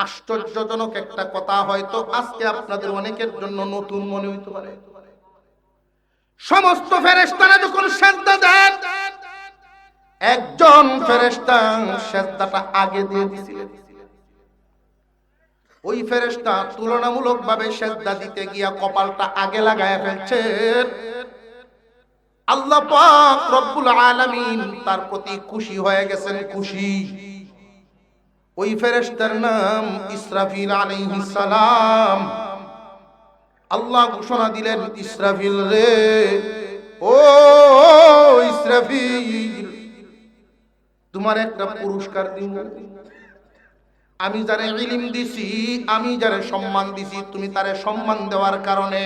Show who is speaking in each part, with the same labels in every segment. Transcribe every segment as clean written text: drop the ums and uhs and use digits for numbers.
Speaker 1: আশ্চর্যজনক একটা কথা হয়তো আজকে আপনাদের অনেকের জন্য নতুন মনে হইতে পারে। সমস্ত ফেরেশতারা যখন সিজদা দেন, একজন ফেরেশতা সিজদাটা আগে দিয়ে দিয়েছিলেন। ওই ফেরেশতা তুলনামূলকভাবে সিজদা দিতে গিয়া কপালটা আগে লাগায় ফেলছেন। আল্লাহ পাক রব্বুল আলামিন তার প্রতি খুশি হয়ে গেছেন, খুশি। ওই ফেরেশতার নাম ইসরাফিল আলাইহিস সালাম। আল্লাহ ঘোষণা দিলেন, ইসরাফিল রে, ও ইসরাফিল, তোমার একটা পুরস্কার দিব। আমি যারে ইলম দিছি, আমি যারে সম্মান দিছি, তুমি তারে সম্মান দেওয়ার কারণে,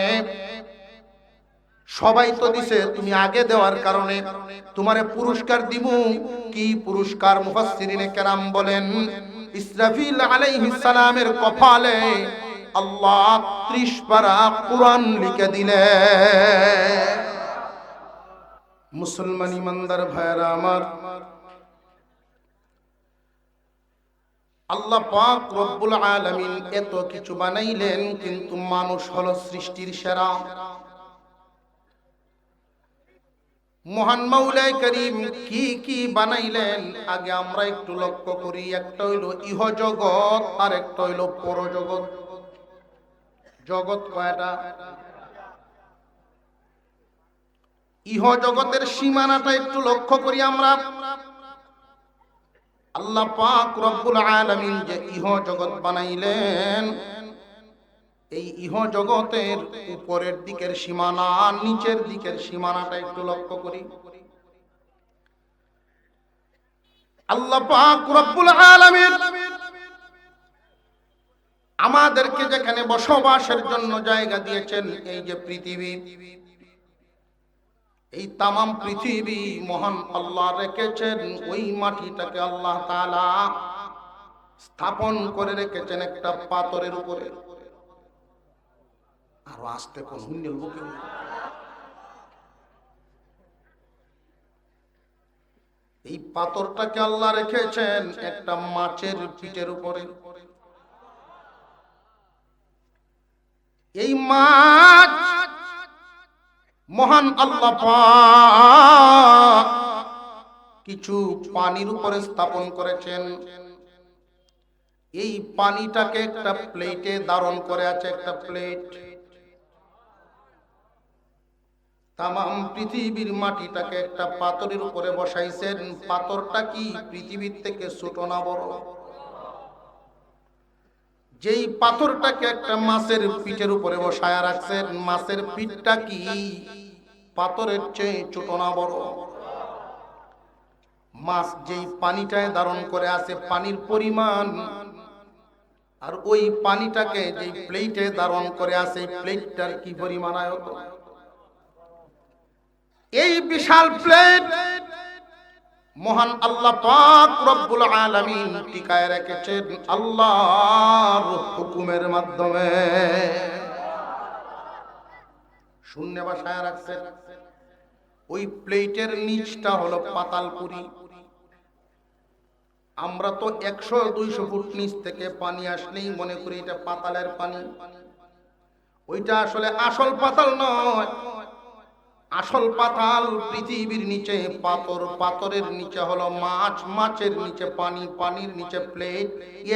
Speaker 1: সবাই তো দিছে, তুমি আগে দেওয়ার কারণে তোমারে পুরস্কার দিব। কি পুরস্কার? মুফাসসিরিনে কেরাম বলেন, ইসরাফিল আলাইহিস সালামের কপালে আল্লাহ 30 পারা কুরআন লিখে দিলেন। মুসলমান ইমানদার ভাইরা আমার, আল্লাহ পাক রব্বুল আলামিন এত কিছু বানাইলেন, কিন্তু মানুষ হলো সৃষ্টির সেরা। মহান মাওলাই করিম কি কি বানাইলেন আগে আমরা একটু লক্ষ্য করি। একটা হইলো ইহ জগৎ, আর একটা হইলো পরজগৎ। জগৎ কয়টা? ইহ জগতের সীমানাটা একটু লক্ষ্য করি আমরা। আল্লাহ পাক রব্বুল আলামিন যে ইহ জগৎ বানাইলেন, এই ইহ জগতের উপরের দিকের সীমানা, নিচের দিকের সীমানাটা একটু লক্ষ্য করি। আল্লাহ পাক রব্বুল আলামিন আমাদেরকে যেখানে বসবাসের জন্য জায়গা দিয়েছেন, এই যে পৃথিবী, এই তামাম পৃথিবী মহান আল্লাহ রেখেছেন। ওই মাটিটাকে আল্লাহ তাআলা স্থাপন করে রেখেছেন একটা পাথরের উপরে। আরো আস্তে কোন হুন্ডেল বুকে, এই পাথরটাকে আল্লাহ রেখেছেন একটা মাছের পিঠের উপরে। এই মাছ মহান আল্লাহ পাক কিছু পানির উপরে স্থাপন করেছেন। এই পানিটাকে একটা প্লেটে ধারণ করে আছে, একটা প্লেট। তামাম পৃথিবীর মাটিটাকে একটা পাথরের উপরে বসাইছেন। পাথরটা কি পৃথিবীর থেকে ছোট না বড়? যেই পাথরটাকে একটা মাছের পিঠের উপরে বসায়া রাখছেন, মাছের পিঠটা কি পাথরের চেয়ে ছোট না বড়? মাছ যেই পানিটায় ধারণ করে আছে, পানির পরিমাণ, আর ওই পানিটাকে যেই প্লেটে ধারণ করে আছে, প্লেটটার কি পরিমাণ আয়তন? এই বিশাল প্লেট মহান আল্লাহ পাক রব্বুল আলামিন টিকায় রেখেছেন আল্লাহর হুকুমের মাধ্যমে। শূন্য বাসায় রাখছেন। ওই প্লেটের নিচটা হলো পাতালপুরি। আমরা তো 100-200 ফুট নিচ থেকে পানি আসলেই মনে করি এটা পাতালের পানি। ওইটা আসলে আসল পাতাল নয়। আসল পাতাল পৃথিবীর নিচে পাথর, পাথরের নিচে হলো মাছ, মাছের নিচে পানি, পানির নিচে প্লেট,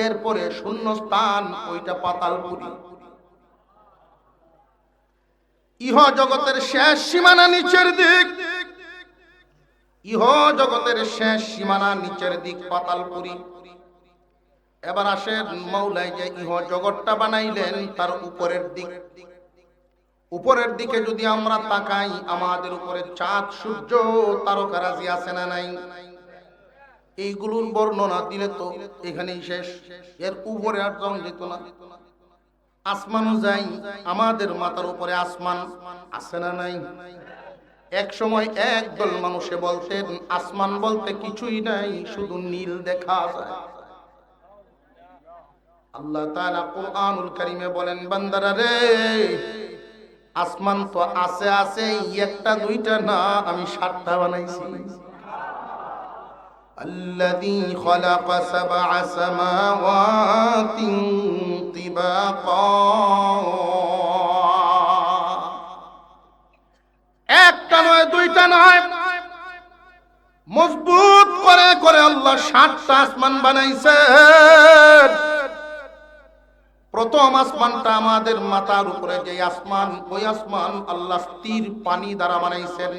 Speaker 1: এরপরে শূন্য স্থান, ওইটা পাতালপুরি। ইহ জগতের শেষ সীমানা নিচের দিক, ইহ জগতের শেষ সীমানা নিচের দিক পাতালপুরি। এবার আসেন মাওলাই যে ইহ জগৎটা বানাইলেন তার উপরের দিক। উপরের দিকে যদি আমরা তাকাই, আমাদের উপরে চাঁদ, সূর্য, তারকারাজি আছে না নাই? এইগুলোর বর্ণনা দিলে তো এখানেই শেষ, এর উপরে আর জন যেত না। আসমানও যাই, আমাদের মাথার উপরে আসমান আছে না নাই? এক সময় একদল মানুষে বলতেন আসমান বলতে কিছুই নাই, শুধু নীল দেখা যায়। আল্লাহ তাআলা কুরআনুল কারীমে বলেন, বান্দারা রে, আসমান তো আছে আছে, একটা দুইটা না, আমি 7টা বানাইছি। الذي خلق سبع سماوات طباقا একটা নয় দুইটা নয় মজবুত করে করে আল্লাহ 7টা আসমান বানাইছেন। প্রথম আসমানটা আমাদের মাথার উপরে যে আসমান, ওই আসমান আল্লাহ স্থির পানি দ্বারা বানাইছেন।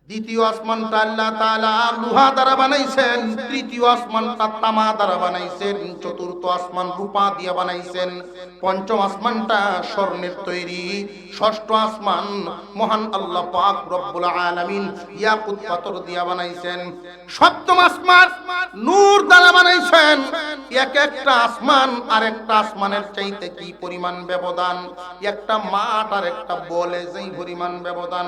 Speaker 1: দ্বিতীয় আসমানটা আল্লাহ তাআলা লোহা দ্বারা বানাইছেন। তৃতীয় আসমানটা তামা দ্বারা বানাইছেন। চতুর্থ আসমান রূপা দিয়ে বানাইছেন। পঞ্চম আসমানটা স্বর্ণের তৈরি। ষষ্ঠ আসমান মহান আল্লাহ পাক রব্বুল আলামিন ইয়াকুত পাথর দিয়ে বানাইছেন। সপ্তম আসমান নূর দ্বারা বানাইছেন। এক একটা আসমান আর একটা আসমানের চাইতে কি পরিমাণ ব্যবধান! একটা মাঠ আর একটা বলে যেই পরিমাণ ব্যবধান।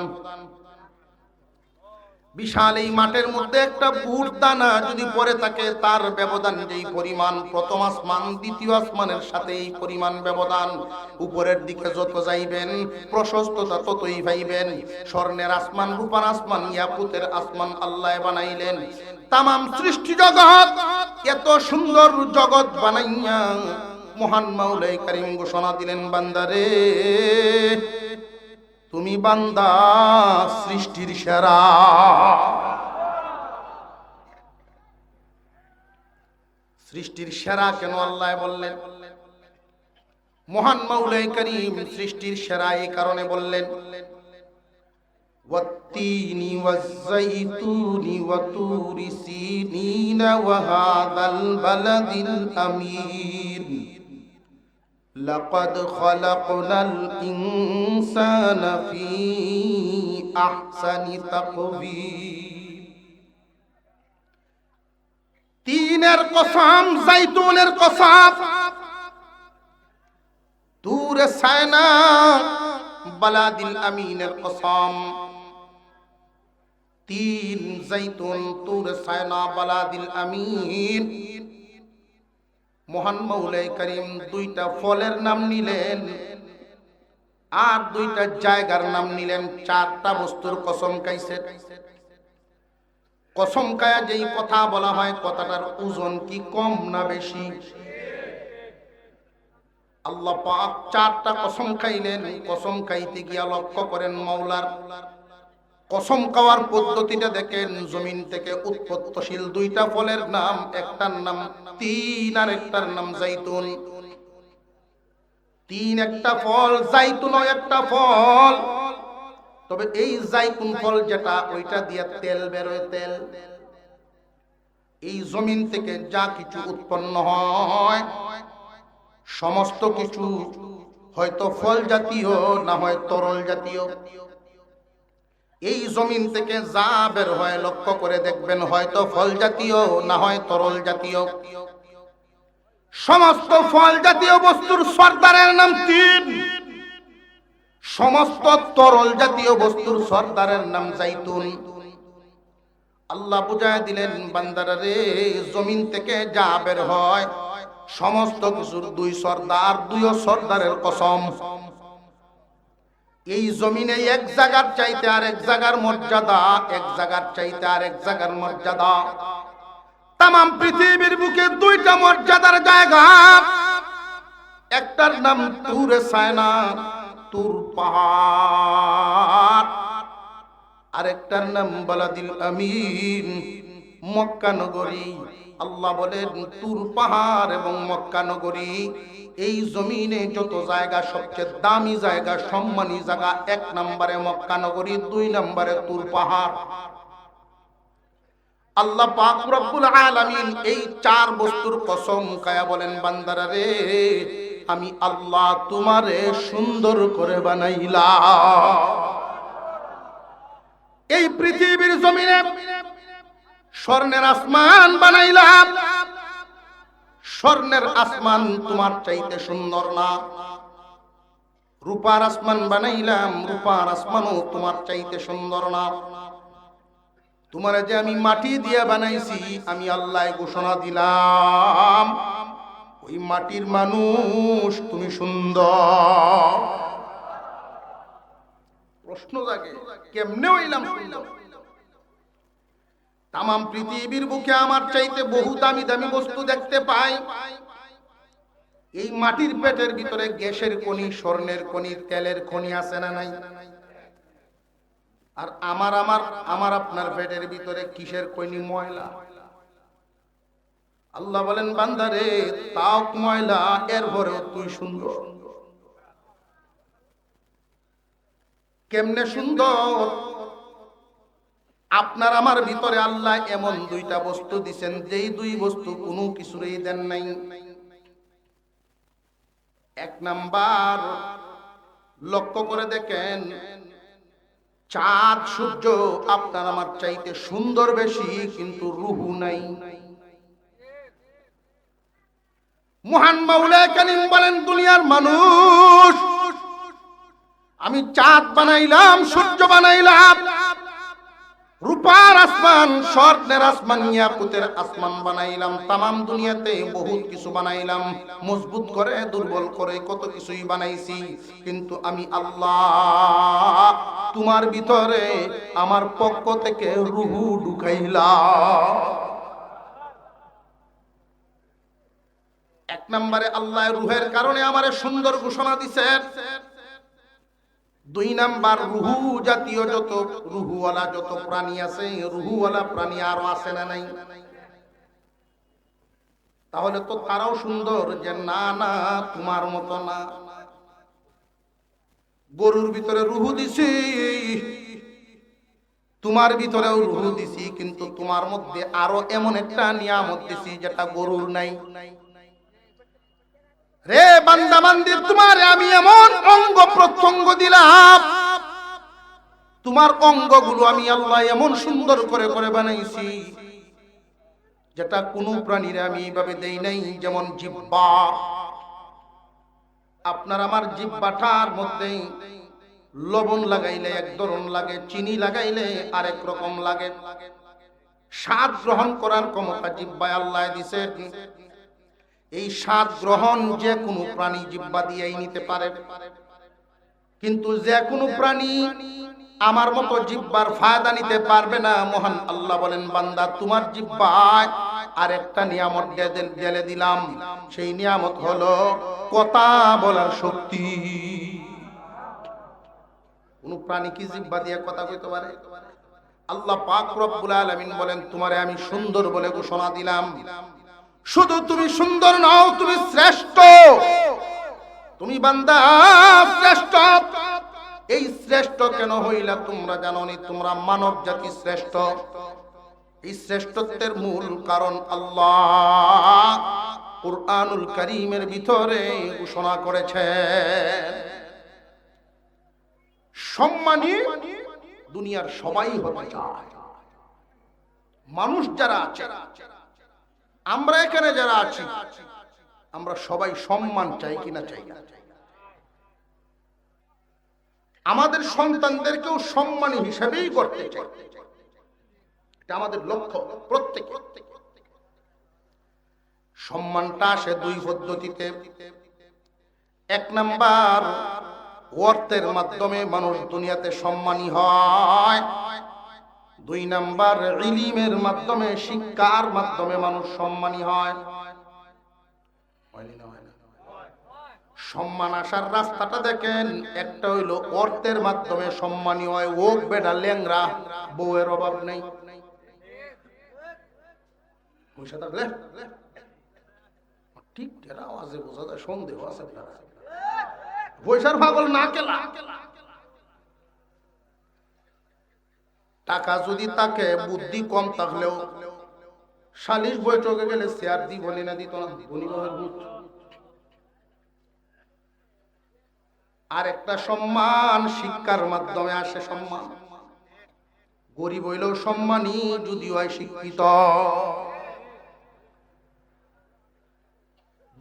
Speaker 1: বিশাল এই মাঠের মধ্যে একটা বুট দানা যদি পড়ে থাকে তার ব্যবধান যেই পরিমাণ, প্রথম আসমান দ্বিতীয় আসমানের সাথে এই পরিমাণ ব্যবধান। উপরের দিকে যত যাইবেন প্রশস্ততা ততই পাইবেন। স্বর্ণের আসমান, রূপার আসমান, ইয়াকুতের আসমান আল্লাহ বানাইলেন। তামাম সৃষ্টি জগৎ, এত সুন্দর জগৎ বানাইয়া মহান মাওলাই কারীম ঘোষণা দিলেন, বান্দারে তুমি বান্দা সৃষ্টির সেরা। সৃষ্টির সেরা কেন আল্লাহ বললেন? মহান মাওলাই কারীম সৃষ্টির সেরা এই কারণে বললেন, ওয়াত্তিনি ওয়াজ্জাইতুনি ওয়া তুরি সিনিনা ওয়া হাযাল বালাদিল আমিন لقد خلقنا الإنسان في أحسن تقويم। তিনের কসম, জাইতুনের কসম, তুর সায়না, বালাদিল আমিনের কসম। তিন, জাইতুন, তুর সায়না, বালাদিল আমিন। মহান মাওলাই কারীম দুইটা ফলের নাম নিলেন আর দুইটা জায়গার নাম নিলেন। 4টা বস্তুর কসম খাইছেন। কসম খায়া যেই কথা বলা হয় কথাটার ওজন কি কম না বেশি? আল্লাহ পাক 4টা কসম খাইলেন। কসম খাইতে গিয়া লক্ষ্য করেন মাওলার কসম খাওয়ার পদ্ধতিটা দেখেন। জমিন থেকে উৎপত্তিশীল দুইটা ফলের নাম, একটার নাম তিন আর একটার নাম জাইতুন। তিন একটা ফল, জাইতুন একটা ফল। তবে এই জাইতুন ফল যেটা, ওইটা দিয়া তেল বেরোয়। তেল এই জমিন থেকে যা কিছু উৎপন্ন হয় সমস্ত কিছু হয়তো ফল জাতীয়, না হয় তরল জাতীয়। এই জমিন থেকে যা বের হয় লক্ষ্য করে দেখবেন হয়তো ফল জাতীয়, না হয় তরল জাতীয়। সমস্ত ফল জাতীয় বস্তুর সর্দারের নাম তিন। সমস্ত তরল জাতীয় বস্তুর সর্দারের নাম জাইতুন। আল্লাহ বুঝায় দিলেন, বান্দারা রে, জমিন থেকে যা বের হয় সমস্ত কিছুর দুই সর্দার, দুই সর্দারের কসম। এই জমিনে এক জায়গার চাইতে আর এক জায়গার মর্যাদা, এক জায়গার চাইতে আর এক জায়গার মর্যাদা। তামাম পৃথিবীর বুকে দুইটা মর্যাদার জায়গা। একটার নাম তুরে সায়না, তুর পাহাড়। আরেকটার নাম বালাদিল আমিন, মক্কা নগরী। আল্লাহ বলেন তুর পাহাড় এবং মক্কা নগরী, এই জমিনে যত জায়গা সবচেয়ে দামি জায়গা, সম্মানী জায়গা, 1 নম্বরে মক্কা নগরী, 2 নম্বরে তুর পাহাড়। আল্লাহ পাক রব্বুল আলামিন এই 4 বস্তুর কসম খায়া বলেন, বান্দারা রে, আমি আল্লাহ তোমারে সুন্দর করে বানাইলাম। এই পৃথিবীর জমিনে স্বর্ণের আসমান বানাইলাম। স্বর্ণের আসমান তোমার চাইতে সুন্দর না। রূপার আসমান বানাইলাম, রূপার আসমানও তোমার চাইতে সুন্দর না। তোমারে যে আমি মাটি দিয়ে বানাইছি, আমি আল্লাহ ঘোষণা দিলাম ওই মাটির মানুষ তুমি সুন্দর। প্রশ্ন জাগে, কেমনে হইলাম সুন্দর? তামাম পৃথিবীর বুকে আমার চাইতে বহু দামি দামি বস্তু দেখতে পাই, এই মাটির পেটের ভিতরে গ্যাসের খনি, স্বর্ণের খনি, তেলের খনি আছে না নাই? আর আমার আপনার পেটের ভিতরে কিসের খনি? ময়লা। আল্লাহ বলেন বান্দারে তাও ময়লা, এরপরেও তুই সুন্দর। কেমনে সুন্দর? আপনার আমার ভিতরে আল্লাহ এমন দুইটা বস্তু দিবেন, যেই দুই বস্তু কোনো কিছুরই দেন নাই। এক নাম্বার, লক্ষ্য করে দেখেন, চাঁদ সূর্য আপনার আমার চাইতে সুন্দর বেশি, কিন্তু রূহ নাই। মহান মাওলা কারীম বলেন, দুনিয়ার মানুষ, আমি চাঁদ বানাইলাম, সূর্য বানাইলাম, রূপার আসমান, স্বর্ণের আসমান, ইয়াকুতের আসমান বানাইলাম, তামাম দুনিয়াতে বহুত কিছু বানাইলাম, মজবুত করে দুর্বল করে কত কিছুই বানাইছি, কিন্তু আমি আল্লাহ তোমার ভিতরে আমার পক্ষ থেকে রূহ ঢুকাইলাম। এক নম্বরে আল্লাহ রূহের কারণে আমারে সুন্দর ঘোষণা দিছেন। দুই নাম্বার, রুহু জাতীয় যত রুহুওয়ালা যত প্রাণী আছে, রুহুওয়ালা প্রাণী আরো আছে না নাই? তাহলে তো তারাও সুন্দর, যে না না তোমার মতো না। গরুর ভিতরে রুহু দিছি, তোমার ভিতরেও রুহু দিছি, কিন্তু তোমার মধ্যে আরো এমন একটা নিয়ামত দিছি যেটা গরুর নাই। রে বান্দা বান্দি, তোমারে আমি এমন অঙ্গ প্রত্যঙ্গ দিলাম, তোমার অঙ্গগুলো আমি আল্লাহ এমন সুন্দর করে করে বানাইছি, যেটা কোনো প্রাণীর আমি এইভাবে দেই নাই। যেমন জিহ্বা, আপনার আমার জিহ্বাটার মধ্যে লবণ লাগাইলে এক ধরন লাগে, চিনি লাগাইলে আরেক রকম লাগে। স্বাদ গ্রহণ করার ক্ষমতা জিহ্বায় আল্লাহ দিছে। এই স্বাদ গ্রহণ যে কোনো প্রাণী জিহ্বা দিয়েই নিতে পারে, কিন্তু যে কোনো প্রাণী আমার মতো জিহ্বার ফায়দা নিতে পারবে না। মহান আল্লাহ বলেন, বান্দা তোমার জিহ্বায় আরেকটা নিয়ামত ঢেলে দিলাম, সেই নিয়ামত হলো কথা বলার শক্তি। কোন প্রাণী কি জিহ্বা দিয়ে কথা কইতে পারে? আল্লাহ পাক রব্বুল আলামিন বলেন, তোমারে আমি সুন্দর বলে ঘোষণা দিলাম। শুধু তুমি সুন্দর নও, তুমি শ্রেষ্ঠ, তুমি বান্দা শ্রেষ্ঠ। এই শ্রেষ্ঠ কেন হইলা তোমরা জানো নি? তোমরা মানব জাতি শ্রেষ্ঠ। এই শ্রেষ্ঠত্বের মূল কারণ আল্লাহ কুরআনুল কারীমের ভিতরে ঘোষণা করেছেন। সম্মানী দুনিয়ার সবাই হতে চায়। মানুষ যারা আছে, আমরা এখানে যারা আছি, আমরা সবাই সম্মান চাই কিনা? চাই না? আমাদের সন্তানদেরকেও সম্মানী হিসেবেই করতে চাই, এটা আমাদের লক্ষ্য। প্রত্যেক সম্মানটা আসে দুই পদ্ধতিতে। এক নাম্বার, অর্থের মাধ্যমে মানুষ দুনিয়াতে সম্মানী হয়। দুই নাম্বার, ইলমের মাধ্যমে, শিক্ষার মাধ্যমে মানুষ সম্মানী হয়। সম্মান আসার রাস্তাটা দেখেন, একটা হইল অর্থের মাধ্যমে সম্মানী হয়। ও বেটা ল্যাংরা, বউয়ের অভাব নেই, পয়সা থাকলে ঠিক আওয়াজে বোঝা যায় সন্দেহ আছে, পয়সার পাগল না কেলা। টাকা যদি তাকে, বুদ্ধি কম থাকলেও সালিশ বৈঠকে গেলে শেয়ার দি বলি না, দিত না। আর একটা সম্মান শিক্ষার মাধ্যমে আসে। সম্মান গরিব হইলেও সম্মানী, যদিও হয় শিক্ষিত।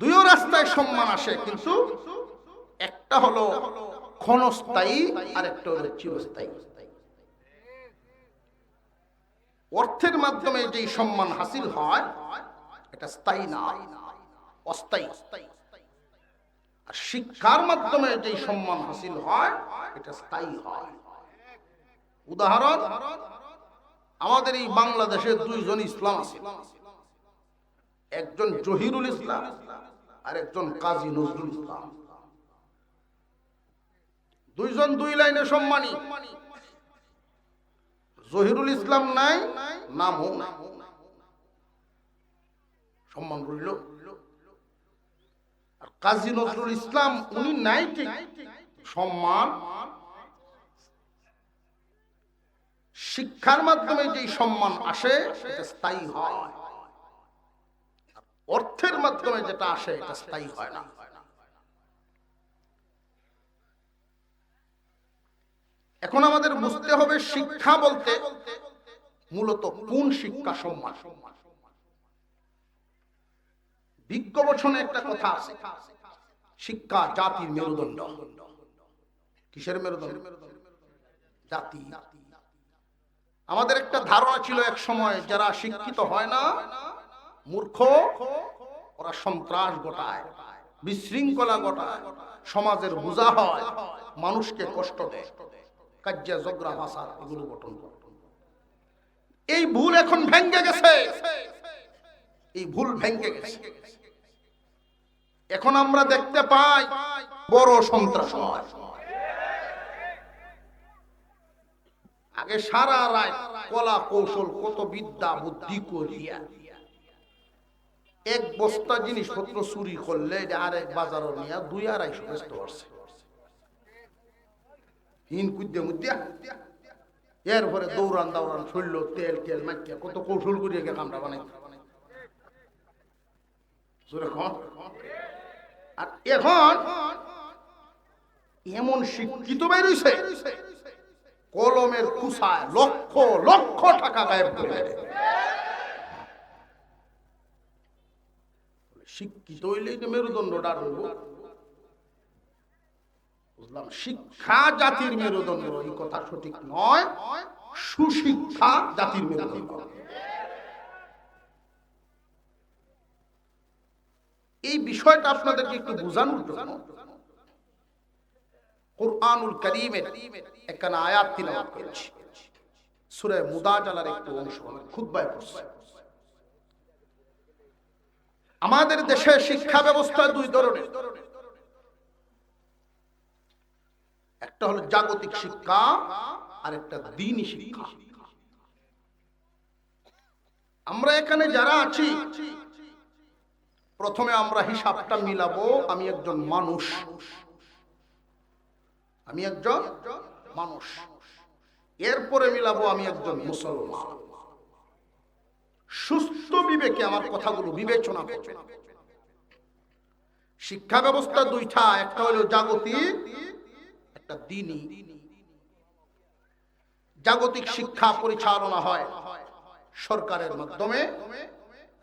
Speaker 1: দুই রাস্তায় সম্মান আসে, কিন্তু একটা হলো ক্ষণস্থায়ী, আর একটা হলো চিরস্থায়ী। অর্থের মাধ্যমে যে সম্মান হাসিল হয়, এটা স্থায়ী না, অস্থায়ী। আর শিক্ষার মাধ্যমে যে সম্মান হাসিল হয়, এটা স্থায়ী হয়। উদাহরণ, আমাদের এই বাংলাদেশে দুইজন ইসলাম আছে, একজন জহিরুল ইসলাম আর একজন কাজী নজরুল ইসলাম। দুইজন দুই লাইনে সম্মানী। জহিরুল ইসলাম নাই, নামও নাই, সম্মান রইল। আর কাজী নজরুল ইসলাম উনি নাই ঠিক, সম্মান। শিক্ষার মাধ্যমে যে সম্মান আসে সেটা স্থায়ী হয়, অর্থের মাধ্যমে যেটা আসে এটা স্থায়ী হয় না। এখন আমাদের বুঝতে হবে শিক্ষা বলতে মূলত কোন শিক্ষা? সম্মান। বিজ্ঞ বচনে একটা কথা আছে, শিক্ষা জাতির মেরুদণ্ড। কিসের মেরুদণ্ড? জাতি। আমাদের একটা ধারণা ছিল এক সময়, যারা শিক্ষিত হয় না, মূর্খ, ওরা সন্ত্রাস ঘটায়, বিশৃঙ্খলা ঘটায়, সমাজের বোঝা হয়, মানুষকে কষ্ট দেয়, কাজ্জা ঝগড়া ফাসাদ এগুলো গঠন করে। এই ভুল এখন ভেঙে গেছে, এই ভুল ভেঙে গেছে। এখন আমরা দেখতে পাই বড় সন্ত্রাস হয়। আগে সারা রাত কলা কৌশল কত বিদ্যা বুদ্ধি করিয়া এক বস্তা জিনিসপত্র চুরি করলে আরেক বাজার নিয়ে 2-250 ব্যস্ত করছে। হিন কুদ্দে মুদ্দা এরপরে দৌড়ান দৌড়ান শৈল তেল তেল মাইকা কত কৌশল করিয়া গে কামটা বানাই। আর এখন এমন শিক্ষিত বের হইছে, কলমের কুসায় লক্ষ লক্ষ টাকা গায়েব করে। শিক্ষিত হইলেই তো মেরুদণ্ডটা রইব। বুঝলাম শিক্ষা জাতির মেরুদণ্ড, এই কথা সঠিক নয়। সুশিক্ষা জাতির মেরুদণ্ড। এই বিষয়টা আপনাদেরকে একটু বোঝানোর জন্য কুরআনুল কারীমের একখানা আয়াত তিলাওয়াত করেছি। সূরা মুদাজালার একটু অংশ খুতবায় পড়ছি। আমাদের দেশে শিক্ষা ব্যবস্থা দুই ধরনের, একটা হলো জাগতিক শিক্ষা আর একটা দ্বীনি শিক্ষা। আমরা এখানে যারা আছি, প্রথমে আমরা হিসাবটা মিলাবো, আমি একজন মানুষ, আমি একজন মানুষ। এরপরে মিলাবো আমি একজন মুসলমান। সুস্থ বিবেকে আমার কথাগুলো বিবেচনা করবে। শিক্ষা ব্যবস্থা দুইটা, একটা হলো জাগতিক, একটা দ্বীনি। জাগতিক শিক্ষা পরিচালনা হয় সরকারের মাধ্যমে,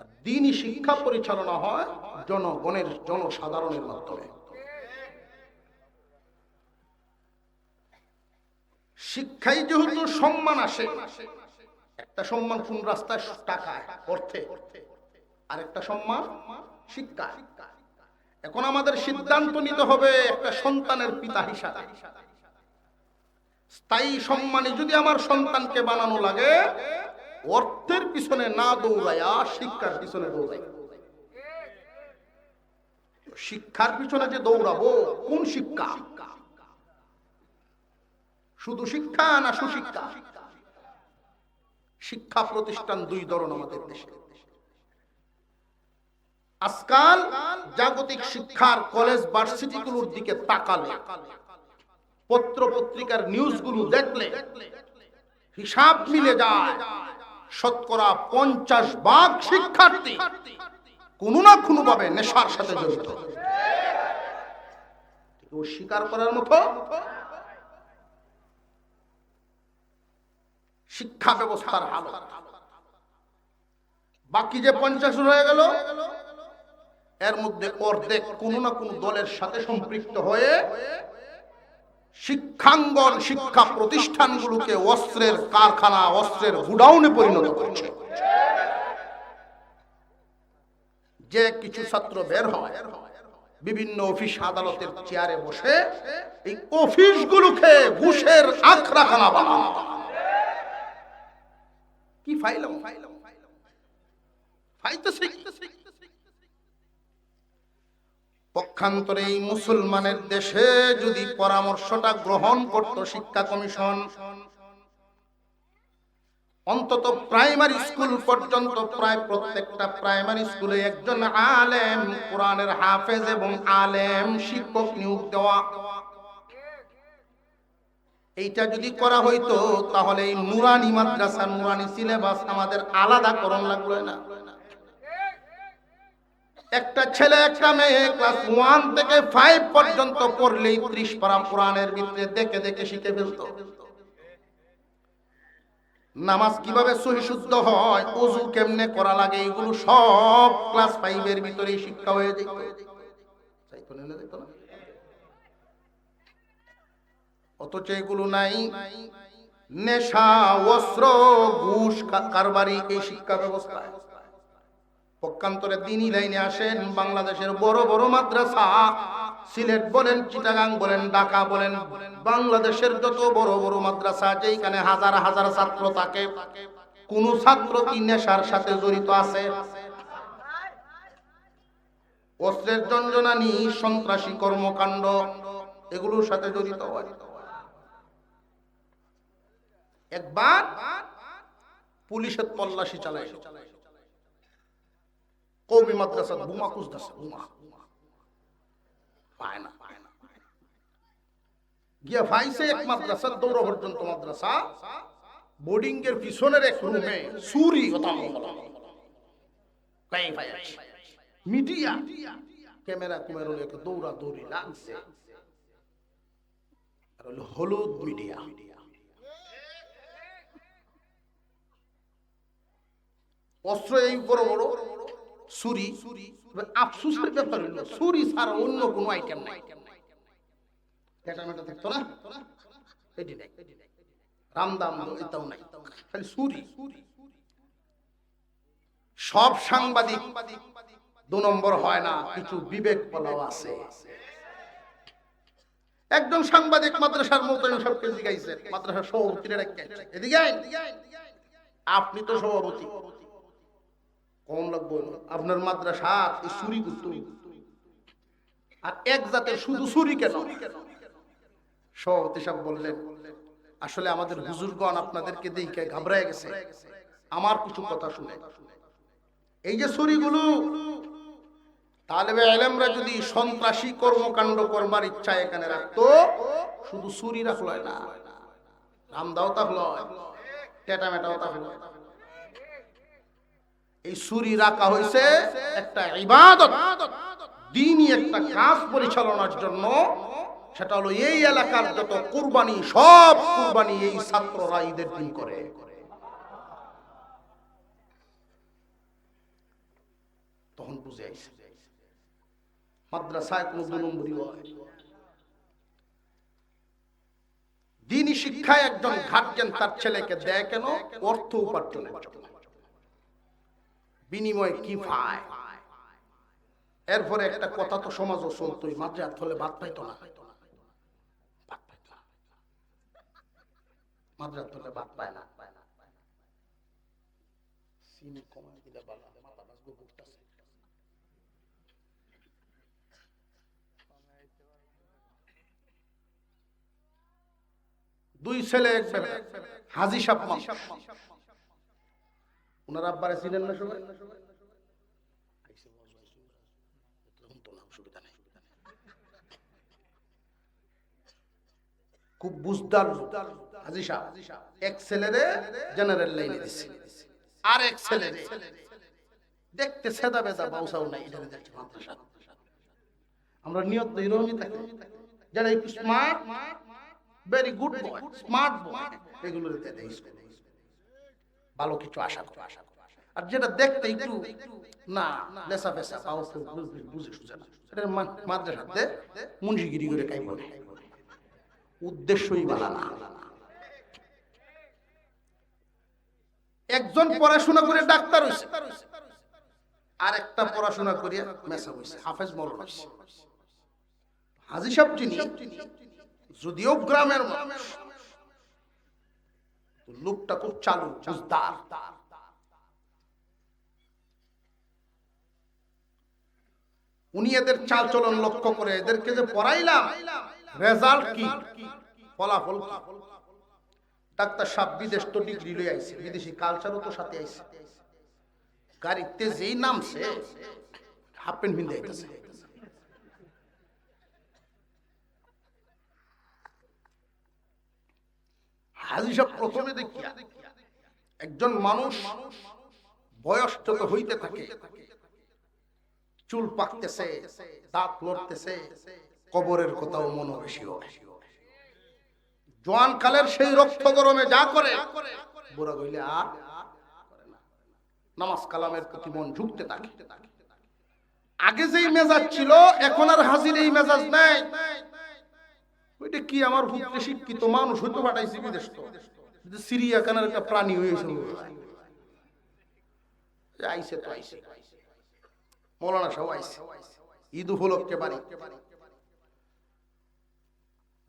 Speaker 1: আর দ্বীনি শিক্ষা পরিচালনা হয় জনগণের, জনসাধারণের মাধ্যমে। শিক্ষায় যেহেতু সম্মান আসে, একটা সম্মান কোন রাস্তায়? টাকায়, অর্থে, আর একটা সম্মান শিক্ষা। এখন আমাদের সিদ্ধান্ত নিতে হবে একটা সন্তানের পিতা হিসাবে, স্থায়ী সম্মানী যদি আমার সন্তানকে বানানো লাগে, অর্থের পিছনে না দৌড়ায়া শিক্ষার পিছনে দৌড়াই। শিক্ষার পিছনে যে দৌড়াবো, কোন শিক্ষা? শুধু শিক্ষা না সুশিক্ষা? শিক্ষা প্রতিষ্ঠান দুই ধরনের আমাদের দেশে। আজকাল জাগতিক শিক্ষার কলেজ ভার্সিটিগুলোর দিকে তাকালে, পত্র পত্রিকার নিউজগুলো দেখলে হিসাব মিলে যায়, শতকরা 50% শিক্ষার্থী কোনো না কোনো ভাবে নেশার সাথে জড়িত। স্বীকার করার মতো শিক্ষা ব্যবস্থার হালত। বাকি যে 50 হয়ে গেল, এর মধ্যে অর্ধেক কোনো না কোনো দলের সাথে সম্পৃক্ত হয়ে শিক্ষাঙ্গন, শিক্ষা প্রতিষ্ঠানগুলোকে অস্ত্রের কারখানা, অস্ত্রের গুডাউনে পরিণত করছে। যে কিছু ছাত্র বের হয় বিভিন্ন অফিস আদালতের চেয়ারে বসে এই অফিসগুলোকে ঘুষের আখড়াখানা বানানো। কি ফাইলাম ফাইতেছে। পক্ষান্তরে এই মুসলমানের দেশে যদি পরামর্শটা গ্রহণ করত শিক্ষা কমিশন, অন্তত প্রাইমারি স্কুল পর্যন্ত প্রায় প্রত্যেকটা প্রাইমারি স্কুলে একজন আলেম, কোরআনের হাফেজ এবং আলেম শিক্ষক নিয়োগ দেওয়া, এইটা যদি করা হইতো তাহলে এই নুরানি মাদ্রাসা, নুরানি সিলেবাস আমাদের আলাদা করণ লাগলো না। একটা ছেলে একটা মেয়ে ক্লাস 1 থেকে 5 পর্যন্ত পড়লেই 30 পারা কোরআনের ভিতরে দেখে দেখে শিখে ফেলতো। নামাজ কিভাবে সহি শুদ্ধ হয়, ওযু কেমনে করা লাগে, এগুলো সব ক্লাস 5 এর ভিতরেই শিক্ষা হয়ে যেত। অথচ এগুলো নাই। নেশা, অস্ত্র, ঘুষ কারবারি এই শিক্ষা ব্যবস্থা। পক্ষান্তরে দ্বীনি লাইনে আসেন বাংলাদেশের বড় বড় মাদ্রাসা, সিলেট বলেন, চিটাগাং বলেন, ঢাকা বলেন, বাংলাদেশের যত বড় বড় মাদ্রাসা যেখানে হাজার হাজার ছাত্র থাকে, কোন ছাত্র কি নেশার সাথে জড়িত আছে? অস্ত্রের জঞ্জনানি, সন্ত্রাসী কর্মকাণ্ড এগুলোর সাথে জড়িত হয়? একবার পুলিশের তল্লাশি চালায়, কওমি মাদ্রাসা বোমা খুঁজতেছে, বোমা পায় না। গিয়া ভাইছে এক মাদ্রাসা, দৌড় পর্যন্ত মাদ্রাসা, বোর্ডিং এর পিছনের এক রুমে চুরি মিডিয়া ক্যামেরা কুমেরা দৌড়া দৌড়ি লাগছে। হলুদ মিডিয়া, অস্ত্র এই বড় বড়, ছুরি। আফসোসের ব্যাপার হলো ছুরি ছাড়া অন্য কোনো আইটেম নাই। দেখতো না, রামদাম এটাও নাই, খালি ছুরি। সব সাংবাদিক 2 নম্বর হয় না, কিছু বিবেক বলাও আছে। একজন সাংবাদিক মাদ্রাসার মতো সবকে জিজ্ঞাসা, মাদ্রাসার সভাপতিরা এদিকে আপনি তো সভাপতি, কম লাগবে আপনার মাদ্রাসা এই চুরি করতো, আর এক জাতের শুধু চুরি কেন? সভাপতি সাহেব বললেন, আসলে আমাদের হুজুরগণ আপনাদেরকে দেখে ঘাবড়ায় গেছে, আমার কিছু কথা শুনে। এই যে চুরিগুলো, তালেবে ইলমরা যদি সন্ত্রাসী কর্মকাণ্ড করবার ইচ্ছা এখানে রাখতো, শুধু চুরি রাখলো না, রামদাও তাহলো, টেটা মেটাও তাহলো। এই চুরি রাখা হয়েছে একটা ইবাদত, দ্বীনি একটা কাজ পরিচালনার জন্য। সেটা হলো এই এলাকার যত কুরবানি, সব কুরবানি এই ছাত্ররা ঈদের দিন করে। তখন বুঝে আইছে মাদ্রাসায় কোন 2 নম্বরই হয়। দ্বীনি শিক্ষায় একজন গার্জিয়ান তার ছেলেকে দেয় কেন? অর্থ উপার্জনের জন্য। বিনিময়ে কি পায়? এরপরে একটা কথা তো সমাজও চলতো, মাদ্রাসা হলে ভাত পাইতো না, মাদ্রাসা হলে ভাত পায় না। দুই ছেলে এক হাজী সাহেব, ওনার আব্বারে চিনেন না সবাই? খুব বুঝদার হাজী সাহেব। এক ছেলেরে জেনারেল লাইনে দিচ্ছে, আর এক ছেলে দেখতে সেদা বেদা বাউসাও নাই, এটা দেখছে মাদ্রাসা। আমরা নিয়ত এরকমই থাকি, যারা একটু smart, very good boy, smart boy, এগুলো ভালো কিছু আশা করে। আর যেটা দেখতে একটু না নেশা ফেসা বুঝে সুঝে না, এটা মাদ্রাসাতে মুন্সিগিরি করে কাই বলে, উদ্দেশ্যই ভালো না। একজন পড়াশোনা করে ডাক্তার হইছে, আর একটা পড়াশোনা করে মেসা হইছে, হাফেজ মাওলানা হইছে। হাজী সাহেব যিনি, যদিও গ্রামের মানুষ, লোকটা খুব চালু বুঝদার। উনি এদের চাল চলন লক্ষ্য করে এদেরকে যে পড়াইলাম রেজাল্ট কি, ফলাফল কি। ডাক্তার সাহেব বিদেশ তো ডিগ্রি লই আইছে, বিদেশি কালচারও তো সাথে আইছে। গাড়িতে যেই নামছে হাফ প্যান্ট পিন্ধে আইতেছে। হাজি সাহেব প্রথমে দেখিয়া একজন মানুষ বয়স যত হইতে থাকে, চুল পাকতেছে, দাঁত লড়তেছে, কবরের কথাও মনে বেশি হয়। জোয়ান কালের সেই রক্ত গরমে যা করে, বুড়া হইলে আর নামাজ কালামের প্রতি মন ঝুঁকতে থাকে। আগে যেই মেজাজ ছিল এখন আর হাজির এই মেজাজ নাই। ওইটা কি আমার পুত্রে শিক্ষিত মানুষ হইতো পাঠাইছি বিদেশ, তো সিরিয়াখানার একটা প্রাণী হয়েছে আইসে তো আইসে। মৌলানা সাহেব আইসে ঈদ উপলক্ষে বাড়ি।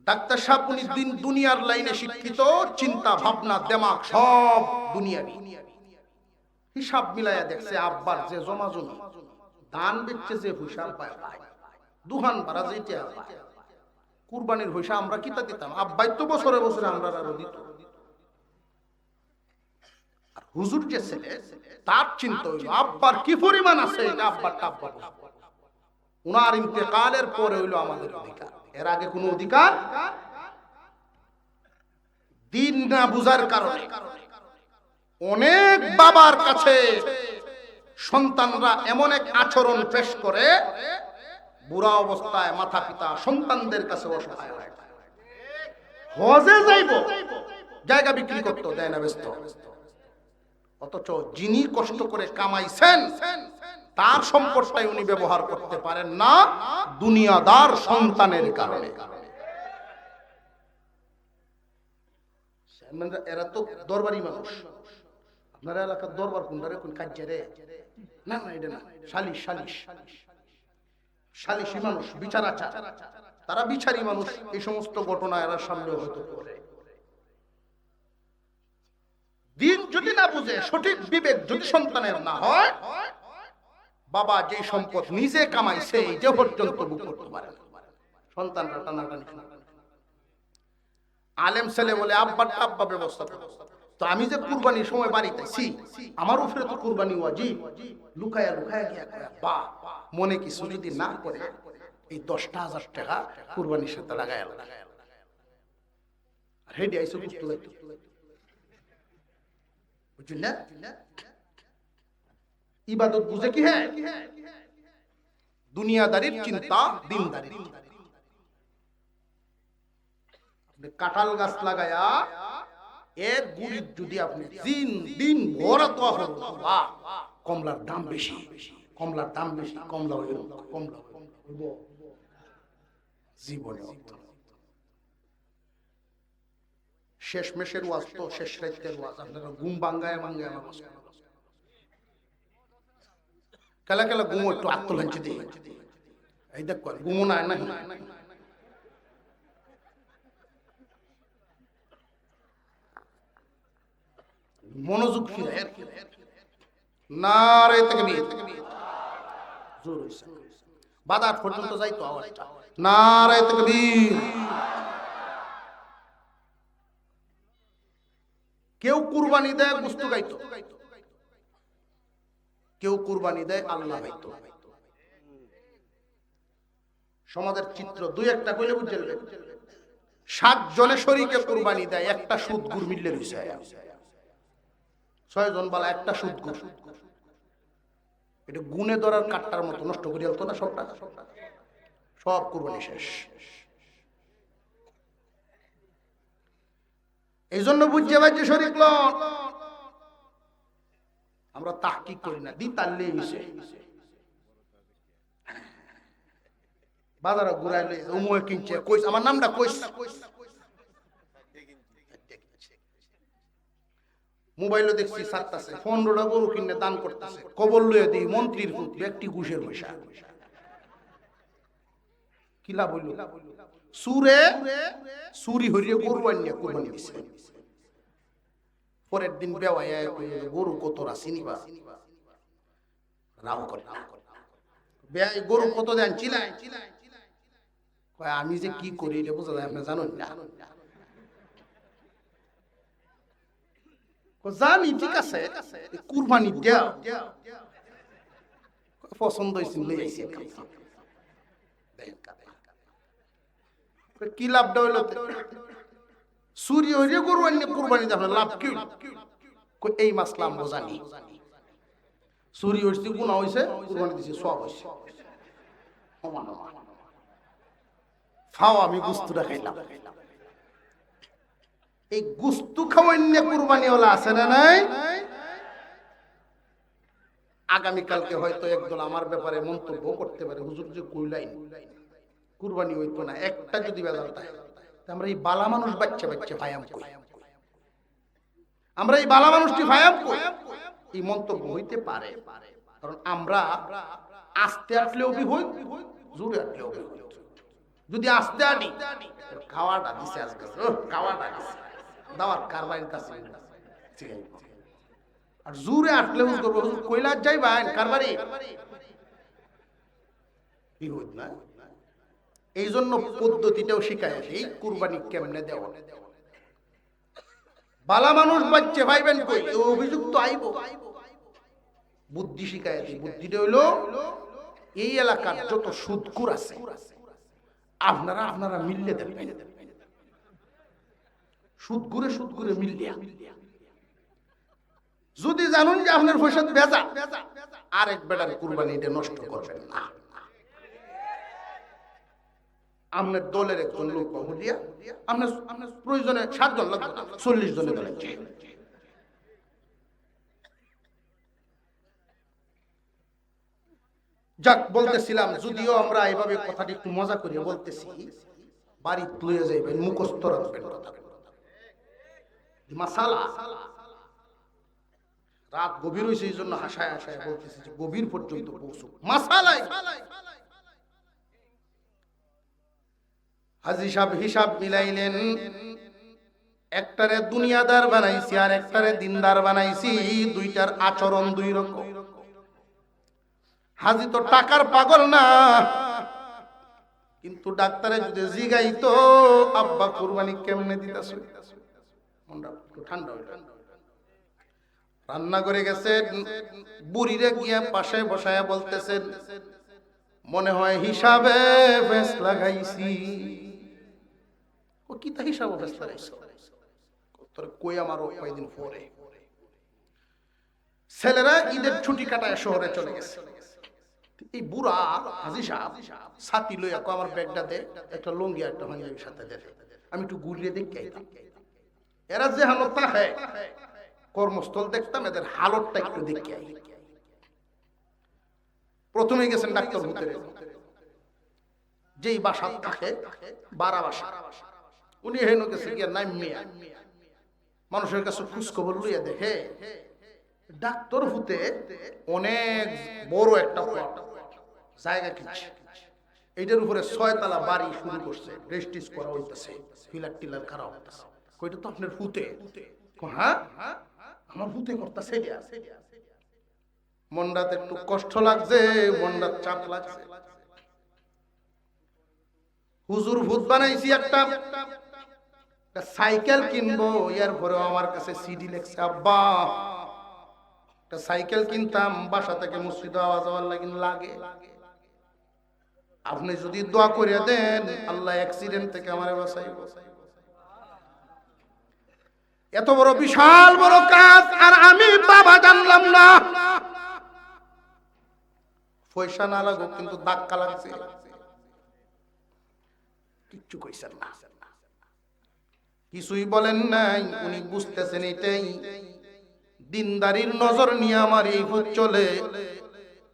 Speaker 1: ডাক্তার সাহেব উনি দুনিয়ার লাইনে শিক্ষিত, চিন্তা ভাবনা দেমাগ সব দুনিয়াবি। হিসাব মিলাইয়া দেখছে আব্বার যে জমা জমি, ধান বেচছে যে হিসাব পায়, দুহান ভাড়া যেটা পায়, কুরবানির পয়সা আমরা কিতা দিতাম, আব্বাই তো বছরে বছরে আমরা আরো দিত। আর হুজুর যে ছেলে তার চিন্তা হইল আব্বার কি পরিমাণ আছে, এটা আব্বার টাব্বা উনার ইন্তেকালের পরে হইল আমাদের অধিকার, এর আগে কোনো অধিকার। দিন না বুঝার কারণে অনেক বাবার কাছে সন্তানরা এমন এক আচরণ পেশ করে, বুড়া অবস্থায় মাতা পিতা সন্তানদের কাছে অসহায় হয়। হজে যাইব, জায়গা বিক্রি করতে দেয় না, ব্যস্ত। অথচ যিনি কষ্ট করে কামাইছেন তার সম্পদটাই উনি ব্যবহার করতে পারেন না দুনিয়াদার সন্তানের কারণে। এরা তো দরবারি মানুষ। আপনার এলাকার দরবার কোনটা রে, কোন কাজে রে? না না, এটা না, সালিশ সালিশ সালিশি মানুষ, বিচার আচার, তারা বিচারি মানুষ। এই সমস্ত ঘটনা এরা সামনে হতে পারে। দিন যদি না বুঝে, সঠিক বিবেক যদি সন্তানের না হয়, বাবা যে সম্পদ নিজে কামাইছে এই যে পর্যন্ত বুক করতে পারে সন্তানরা টানাটানি। আলেম ছেলে বলে আব্বার টাব্বা ব্যবস্থা করো। তো আমি যে কুরবানির সময় বাড়িতেছি, আমার উপরে তো কুরবানি ওয়াজিব। লুকায়া লুকায়া গিয়া কয়া বা মনে কিছু যদি না করে এই 10,000 টাকা কুরবানির সাথে লাগায়া রেডি আইসো বুঝতে লাগতো, বুঝলি না? ইবাদত বুঝে কি হ্যাঁ, দুনিয়াদারির চিন্তা দিনদারির। কাঁঠাল গাছ লাগায়া এর গুড়ি যদি আপনি দিন দিন ভরা তো কমলার দাম বেশি, কমলার দাম বেশি, কমলা কমলা জীবনে শেষ মেশের ওয়াজ তো শেষ রাতের ওয়াজ, আপনারা ঘুম ভাঙ্গায় ভাঙ্গায় নামাজ কেলা কেলা ঘুমো একটু আত্মলাঞ্চি দিয়ে এই দেখ ঘুমো না না মনোযোগ ফিরে নারে তাকবীর জোর হইছে বাদাত পর্যন্ত যাইতো আওয়াজটা নারে তাকবীর। কেউ কুরবানি দেয় বস্তু গাইতো, কেউ কুরবানি দেয় আল্লাহ গাইতো। সমাজের চিত্র দুই একটা কইলে বুঝে যাবে। 7 জনে শরীকে কুরবানি দেয়, একটা সুদ গুড় মিললে রইছে, 6 জন বলা একটা সুদ গুড়। এটা গুনে ধরার কাটটার মতো নষ্ট করে আলতো না সব টাকা, সব কুরবানি শেষ। এই জন্য বুঝছে ভাই যে শরীক লন আমরা তাহকিক করি না, দি তাল্লে মিশে বাজারে ঘুরাইলে উমুয়ে কিনছে কইস আমার নামটা কইস, মোবাইলে দেখছি 7টাছে 15টা গরু কিনে দান করতেছে, কবর লইয়া দিই মন্ত্রীর ব্যক্তি ঘুষের পয়সা। কি লাভ হইল? সুরে চুরি হইয়ে গরু আনিয়া কুরবানি দিছে। পরের দিন বেওয়ায় গরু কতরা চিনিবা রাও করে বেয়াই গরু কত দেন চিলাই আমি যে কি করি এটা বোঝা যায় আপনি জানেন না জানি ঠিক আছে কুরবানি দেও পছন্দ হয়েছিল লই আইছি কি লাভটা হইল সূর্য হইরে গরু আনিয়ে কুরবানি দেওয়া লাভ কি এই মাসলাম বোঝানি সূর্য হইছে গুনাহ হইছে কুরবানি দিছে সওয়াব হইছে ফাও আমি গুস্তুটা খাইলাম এই গুস্তু খাওয়াইনে কুরবানি ওলা আছে না নাই আগামী কালকে হয়তো একদল আমার ব্যাপারে মন্তব্য করতে পারে হুজুর যে কইলাইন কুরবানি হইতো না একটা যদি বেজাল থাকে আমরা এই বালা মানুষ বাচ্চা বাচ্চা ফায়াম কই আমরা এই বালা মানুষটি ফায়াম কই এই মন্তব্য হইতে পারে কারণ আমরা আস্তে আসলেও বি হই জোরে আসলেও বি হই যদি আস্তে আনি খাওয়াটা দিছে আজকে খাওয়াটা দিছে দাওয়াত কারবাইন কাছে আর জোরে আসলে হুজুর করব হুজুর কইলা যাইবেন কারবারি কি হইত না এই জন্য পদ্ধতিটাও শিখায় এই কুরবানি কেমনে দেওয়া বালা মানুষ বাচ্চা ভাইবেন কই অভিযোগ তো আইব বুদ্ধি শিখায় দিই বুদ্ধিটা হইলো এই এলাকার যত সুদকুর আছে আপনারা মিললে দেবেন সুদকুরে মিললে যদি জানুন যে আপনার পয়সা বেচা আরেক বেটার কুরবানি এটা নষ্ট করবেন না আপনার দলের একজন লোক বলিয়া আপনার প্রয়োজনে 7 জন লাগবে 40 জনের দলে যাক বলতেছিলাম যদিও আমরা এইভাবে কথাটি একটু মজা করিয়া বলতেছি বাড়ি তুলে যাইবেন মুখস্থ রাখবেন কথা মাসালা রাত গভীর হয়েছে এই জন্য হাসায় হাসায় বলতেছি যে গভীর পর্যন্ত পৌঁছুক মাসালাই হাজী সাহেব হিসাব মিলাইলেন একটারে দুনিয়াদার বানাইছি আর একটারে দিনদার বানাইছি দুইটার আচরণ দুই রকম হাজী তো টাকার পাগল না কিন্তু ডাক্তারে যদি জিগাইতো আব্বা কুরবানি কেমনে দিতাছ মনটা ঠান্ডা হইল রান্না করে গেছেন বুড়িরে গিয়া পাশে বসায়া বলতেছেন মনে হয় হিসাবে ফেস লাগাইছি ও কি তা হিসাবে ফেস লাগাইছ তোর কই আমার কয়েকদিন পরে ছেলেরা ঈদের ছুটি কাটায় শহরে চলে গেছে এই বুড়া হাজী সাহেব ছাতি লইয়া আমার ব্যাগটা দে একটা লুঙ্গি একটা পাঞ্জাবির সাথে দে আমি একটু ঘুরিয়ে দেখি আইতাম এরা যে হালত থাকে কর্মস্থল দেখতাম এদের হালতটা একটু দেখি আই প্রথমে গেছেন ডাক্তার ভিতরে যেই বাসা থাকে বারা বাসা উনি হেন গেছে গিয়া নামিয়া মানুষের কাছে খোঁজ খবর লইয়া দেখে ডাক্তার ভূতে অনেক বড় একটা জায়গা কিনছে এইটার উপরে 6 তলা বাড়ি শুরু করছে রেস্টিস করা হইতেছে ফিলার টিলার খারাপ হইতেছে কইটা তো আপনার ভূতে হ্যাঁ আমার ভূতে করতেছে মনটাতে একটু কষ্ট লাগছে মনটা চাপ লাগছে হুজুর ভূত বানাইছি একটা সাইকেল কিনবো এর পরেও আমার কাছে সিডি লেখছে আব্বা একটা সাইকেল কিনতাম বাসা থেকে মসজিদে আওয়াজ যাওয়ার লাগে আপনি যদি দোয়া করে দেন আল্লাহ অ্যাক্সিডেন্ট থেকে আমারে বাঁচাইব এত বড় বিশাল বড় কাজ আর আমি বাবা জানলাম না পয়সা না লাগো কিন্তু ধাক্কা লাগছে কিচ্ছু কইছেন না কিছুই বলেন নাই উনি বুঝতেছেন এটাই দিনদারির নজর নিয়ে আমার এই ভূত চলে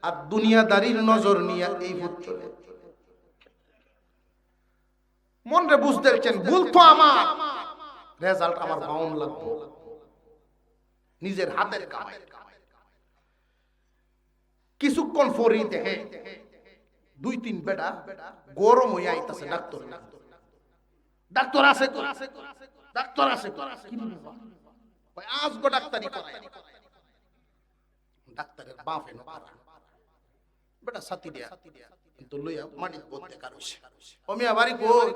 Speaker 1: আর দুনিয়াদারির নজর নিয়ে এই ভূত চলে মনরে বুঝতেছেন ভুল তো আমার রেজাল্ট আমার বাউন লাগবে নিজের হাতের কামাই কিছুক্ষণ পরই দেখে 2-3 বেটা গরম হয়ে আইতাছে ডাক্তার আছে আজগো ডাক্তারি করায়, ডাক্তারের বাপ এনো বেটা সাথী দিয়া কিন্তু লইয়া মাটি বলতে কারুছে ওমিয়া বাড়ি কই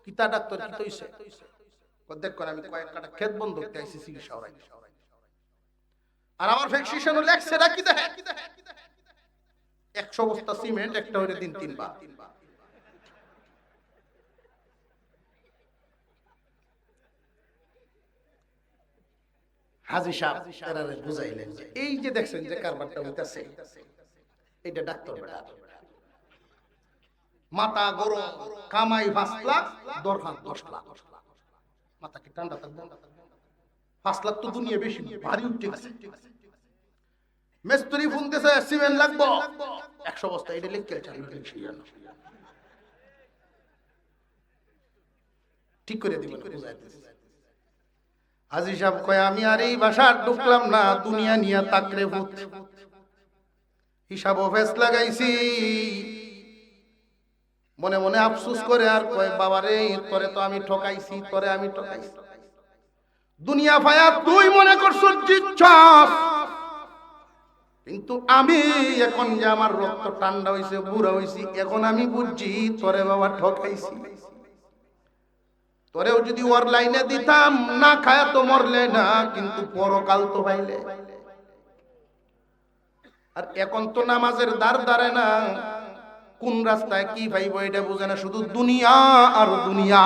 Speaker 1: কিতা ডাক্তার কি তইছে দেখ করে আমি কয়েক কাটা ক্ষেত বন্ধ করতে আইছি চিকিৎসা হরাই আর আমার ফিক্সেশন লেখছে রাখি দেখে 100 বস্তা সিমেন্ট একটা হইরে দিন 3 বার হাজী সাহেব এরারে বুঝাইলেন যে এই যে দেখছেন যে কারবারটা হইতাছে এটা ডাক্তার বেটা মাথা গরম কামাই 5 লাখ দরকার 10 লাখ মাথা কি ঠান্ডা থাকবে 5 লাখ তো দুনিয়া বেশি ভারী উঠে গেছে মিস্ত্রি ফোন দিছে সিমেন্ট লাগবে 100 বস্তা এটা লিখে চাই ঠিক করে দিবেন বুঝাইতেছে হাজী সাহেব কয় আমি আর এই বাসা ঢুকলাম না দুনিয়া নিয়া তাকরে ভূত হিসাব অফেস লাগাইছি মনে মনে আফসোস করে আর কয় বাবা রে তোরে তো আমি ঠকাইছি তোরে আমি ঠকাইছি দুনিয়া পায়া তুই মনে করছস জিতছস কিন্তু আমি এখন যে আমার রক্ত ঠান্ডা হইছে বুড়া হইছি এখন আমি বুঝছি তোরে বাবা ঠকাইছি তোরেও যদি ওর লাইনে দিতাম না খায়া তো মরলে না কিন্তু পরকাল তো পাইলে আর এখন তো নামাজের দ্বার দাঁড়ে না কোন রাস্তায় কি পাইব এটা বুঝে না শুধু দুনিয়া আর দুনিয়া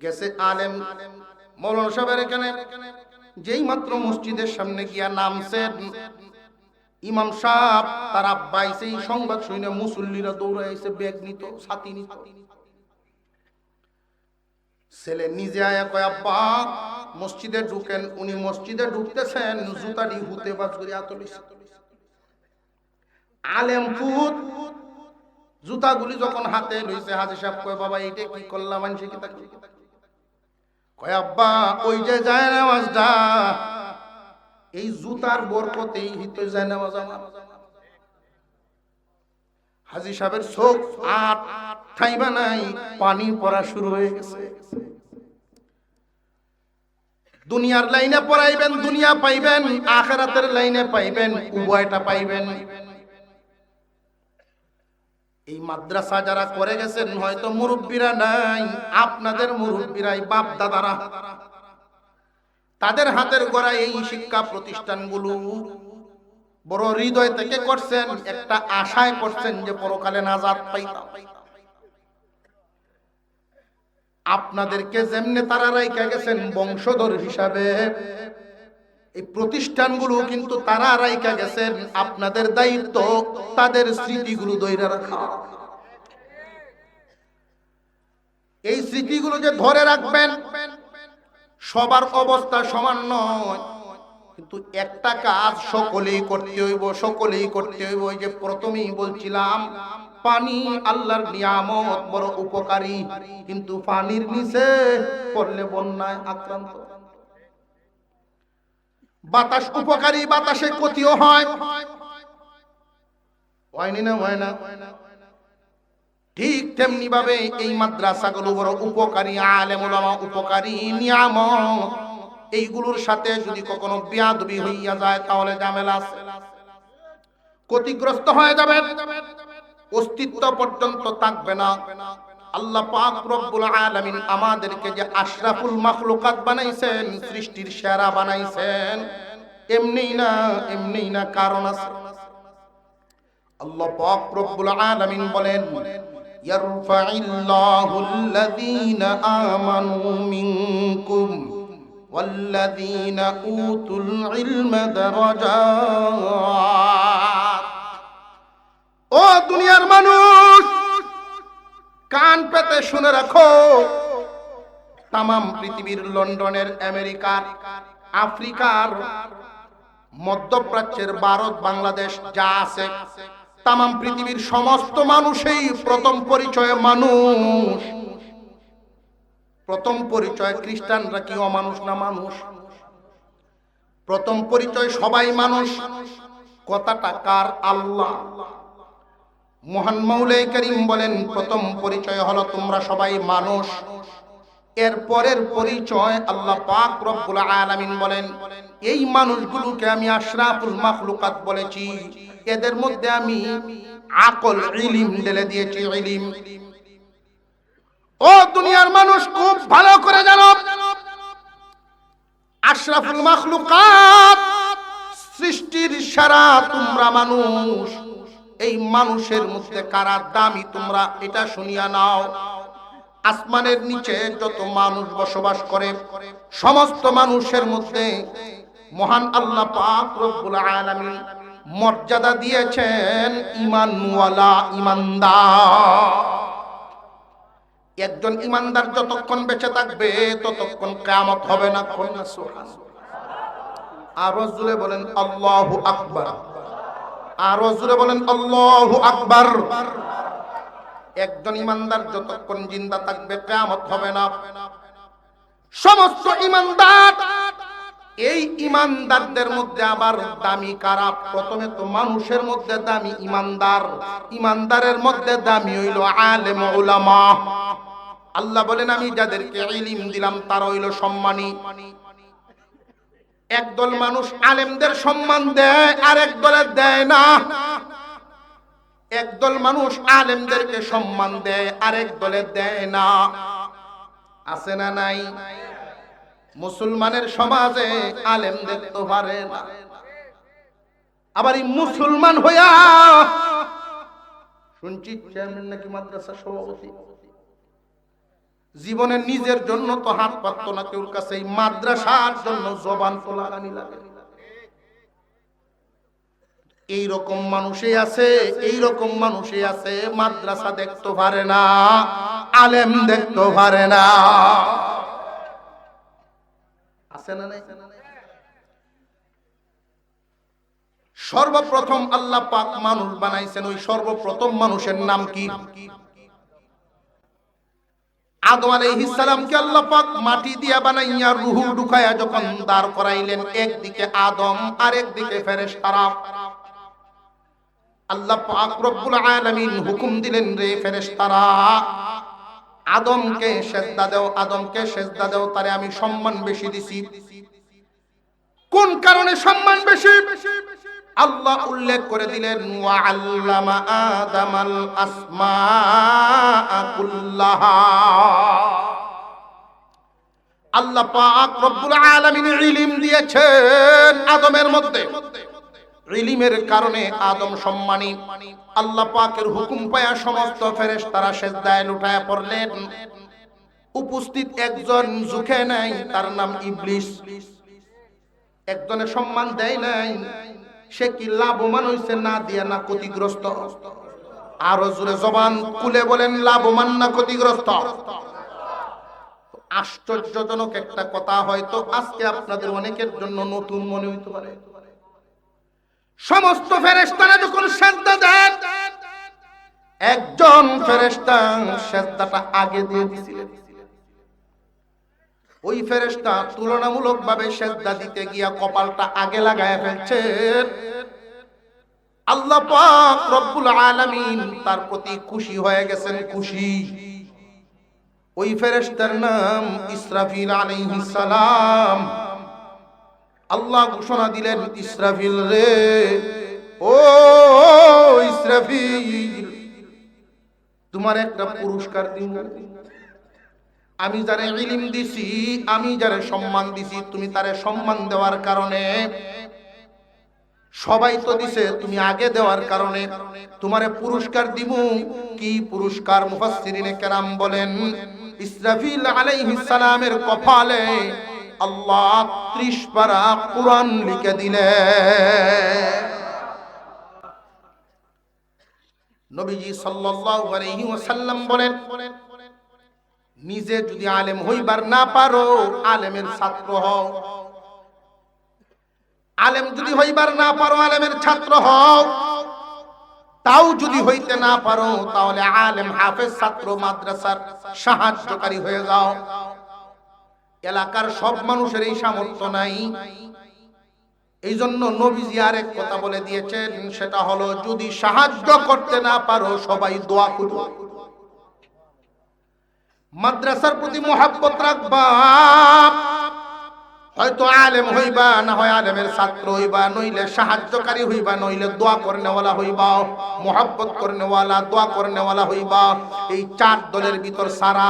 Speaker 1: গেছে আলেম মৌলানা সাহেবের এখানে যেই মাত্র মসজিদের সামনে গিয়া নামছেন ইমাম সাহেব তার আব্বা এসে এই সংবাদ শুনে মুসল্লিরা দৌড়াইছে ব্যাগ নিত ছাতি নিত ছেলে নিজে আয়া কয় আব্বা মসজিদে ঢুকেন উনি মসজিদে ঢুকতেছেন জুতাটি হুতে বাজ করে আতলিছে আলেম ফুট জুতাগুলি যখন হাতে লইছে হাজী সাহেব কয় বাবা এইটা কি করলাম আনছি কি তাকি কয় আব্বা ওই যে যায় নামাজটা এই জুতার বরকতেই হিত যায় নামাজ আমার হাজী সাহেবের চোখ আট ঠাইবা নাই পানি পড়া শুরু হয়ে গেছে দুনিয়ার লাইনে পড়াইবেন দুনিয়া পাইবেন আখিরাতের লাইনে পাইবেন উভয়টা পাইবেন এই মাদ্রাসা যারা করে গেছেন হয়তো মুরব্বীরা নাই আপনাদের মুরব্বীরাই বাপ দাদারা তাদের হাতের গড়া এই শিক্ষা প্রতিষ্ঠানগুলো বড় হৃদয় থেকে করছেন একটা আশায় করছেন যে পরকালে নাজাত পাইতাম আপনাদেরকে যেমনে তারা রাইখা গেছেন বংশধর হিসাবে এই প্রতিষ্ঠানগুলো কিন্তু তারা রাইখা গেছেন আপনাদের দায়িত্ব তাদের স্মৃতিগুলো ধরে রাখা এই স্মৃতিগুলো যে ধরে রাখবেন সবার অবস্থা সমান নয় কিন্তু একটা কাজ সকলেই করতে হইব ওই যে প্রথমেই বলছিলাম পানি আল্লাহর নিয়ামত বড় উপকারী কিন্তু পানির নিচে পড়লে বন্যায় আক্রান্ত বাতাস উপকারী বাতাসে ক্ষতিও হয় হয় না ঠিক তেমনি ভাবে এই মাদ্রাসাগুলো বড় উপকারী আলেম ওলামা উপকারী নিয়ামত এইগুলোর সাথে যদি কখনো বেয়াদবি হইয়া যায় তাহলে ঝামেলা আছে ক্ষতিগ্রস্ত হয়ে যাবে অস্তিত্ব পর্যন্ত থাকবে না আল্লাহ পাক রব্বুল আলামিন আমাদেরকে যে আশরাফুল মাখলুকাত বানাইছেন সৃষ্টির সেরা বানাইছেন এমনি না কারণ আছে আল্লাহ পাক রব্বুল আলামিন বলেন ইয়ারফাইল্লাহুল্লাযীনা আমানু মিনকুম ওয়াল্লাযীনা উতুল ইলমা দারাজাত ও দুনিয়ার মানুষ কান পেতে শুনে রাখো তাম পৃথিবীর লন্ডনের আমেরিকার আফ্রিকার মধ্যপ্রাচ্যের ভারত বাংলাদেশ যা আছে তাম পৃথিবীর সমস্ত মানুষই প্রথম পরিচয় মানুষ প্রথম পরিচয় খ্রিস্টানরা কি অমানুষ না মানুষ প্রথম পরিচয় সবাই মানুষ কথাটা কার আল্লাহ মহান মাওলাই করিম বলেন, প্রথম পরিচয় হলো তোমরা সবাই মানুষ। এর পরের পরিচয় আল্লাহ পাক রব্বুল আলামিন বলেন, এই মানুষগুলোকে আমি আশরাফুল মাখলুকাত বলেছি, এদের মধ্যে আমি আকল ইলম ঢেলে দিয়েছি। ইলম, ও দুনিয়ার মানুষ খুব ভালো করে জানো, আশরাফুল মাখলুকাত সৃষ্টির সারা তোমরা মানুষ। এই মানুষের মধ্যে কারা দামি তোমরা এটা শুনিয়া নাও। আসমানের নিচে যত মানুষ বসবাস করে, সমস্ত মানুষের মধ্যে মহান আল্লাহ পাক রব্বুল আলামিন মর্যাদা দিয়েছেন ঈমানওয়ালা, ঈমানদার। একজন ঈমানদার যতক্ষণ বেঁচে থাকবে ততক্ষণ কিয়ামত হবে না। সুবহানাল্লাহ। আর জোরে বলেন আল্লাহু আকবার, আর জোরে বলেন আল্লাহু আকবার। একজন ঈমানদার যতক্ষণ জিন্দা থাকবে কিয়ামত হবে না। সমস্ত ঈমানদার, এই ঈমানদারদের মধ্যে আবার দামি কারা? প্রথমে তো মানুষের মধ্যে দামি ঈমানদার, ঈমানদারের মধ্যে দামি হইল আলেম উলামা। আল্লাহ বলেন, আমি যাদেরকে ইলম দিলাম তারা হইল সম্মানী। একদল মানুষ আলেমদের সম্মান দেয়, আরেক দলে দেয় না। একদল মানুষ আলেমদেরকে সম্মান দেয়, আরেক দলে দেয় না। আছে না নাই? মুসলমানের সমাজে আলেমদের তো পারে না, আবার এই মুসলমান হইয়া শুনছি চেয়ারম্যান নাকি মাদ্রাসা সভাপতি, জীবনে নিজের জন্য তো হাত পাততো না কেউর কাছে, এই মাদ্রাসার জন্য জবান তো লাগানি লাগে। এইরকম মানুষই আছে, এইরকম মানুষই আছে, মাদ্রাসা দেখতে পারে না, আলেম দেখতে পারে না। আছে না নাই? সর্বপ্রথম আল্লাহ পাক মানুষ বানাইছেন, ওই সর্বপ্রথম মানুষের নাম কি? আদম আলাইহিস সালামকে আল্লাহ পাক মাটি দিয়া বানাইয়া রূহ ঢুকায়া যখন দাঁড় করাইলেন, একদিকে আদম আর একদিকে ফেরেশতারা, আল্লাহ পাক রব্বুল আলামিন হুকুম দিলেন, রে ফেরেশতারা আদমকে সেজদা দাও, আদমকে সেজদা দাও, তারে আমি সম্মান বেশি দিছি। কোন কারণে সম্মান বেশি? আল্লাহ উল্লেখ করে দিলেন, ওয়া আল্লামা আদামাল আসমাআ কুল্লাহা। আল্লাহ পাক রব্বুল আলামিন ইলম দিয়েছেন আদমের মধ্যে, ইলমের কারণে আদম সম্মানী। আল্লাহ পাকের হুকুম পায়া সমস্ত ফেরেশতারা সিজদায় লুটায়া পড়লেন। উপস্থিত একজন ঝুঁকে নাই, তার নাম ইবলিস। একজনের সম্মান দেয় নাই, সে কি লাভবান হইছে না দিয়া না ক্ষতিগ্রস্ত? আরো জোরে জবান খুলে বলেন, লাভবান না ক্ষতিগ্রস্ত? আশ্চর্যজনক একটা কথা হয়তো আজকে আপনাদের অনেকের জন্য নতুন মনে হইতে পারে। সমস্ত ফেরেশতারা যখন সিজদা দেন, একজন ফেরেশতা সিজদাটা আগে দিয়ে দিয়েছিলেন। ওই ফেরেশতা তুলনামূলকভাবে সিজদা দিতে গিয়া কপালটা আগে লাগায় ফেলছেন। আল্লাহ পাক রব্বুল আলামিন তার প্রতি খুশি হয়ে গেছেন, খুশি। ওই ফেরেশতার নাম ইসরাফিল আলাইহিস সালাম। আল্লাহ ঘোষণা দিলেন, ইসরাফিল রে, ও ইসরাফিল, তোমার একটা পুরস্কার দিব। আমি যারে ইলম দিছি, আমি যারে সম্মান দিছি, তুমি তারে সম্মান দেওয়ার কারণে, সবাই তো দিছে, তুমি আগে দেওয়ার কারণে তোমারে পুরস্কার দিব। কি পুরস্কার? মুফাসসিরিনে কেরাম বলেন, ইসরাফিল আলাইহিস সালামের কপালে আল্লাহ 30 পারা কুরআন লিখে দিলেন। নবীজি সাল্লাল্লাহু আলাইহি ওয়াসাল্লাম বলেন, নিজে যদি আলেম হইবার না পারো, আলেমের ছাত্র হও। আলেম যদি হইবার না পারো, আলেমের ছাত্র হও। তাও যদি হইতে না পারো, তাহলে আলেম, হাফেজ, ছাত্র, মাদ্রাসার সাহায্যকারী হয়ে যাও। এলাকার সব মানুষের এই সামর্থ্য নাই। এই জন্য নবীজি আরেক কথা বলে দিয়েছেন, সেটা হলো যদি সাহায্য করতে না পারো সবাই দোয়া করো। মাদ্রাসার প্রতি মহব্বত রাখবা, হয়তো আলেম হইবা, না হয় আলেমের ছাত্র হইবা, নইলে সাহায্যকারী হইবা, নইলে দোয়া করনেওয়ালা হইবা, মহব্বত করনেওয়ালা, দোয়া করনেওয়ালা হইবা। এই চার দলের ভিতর সারা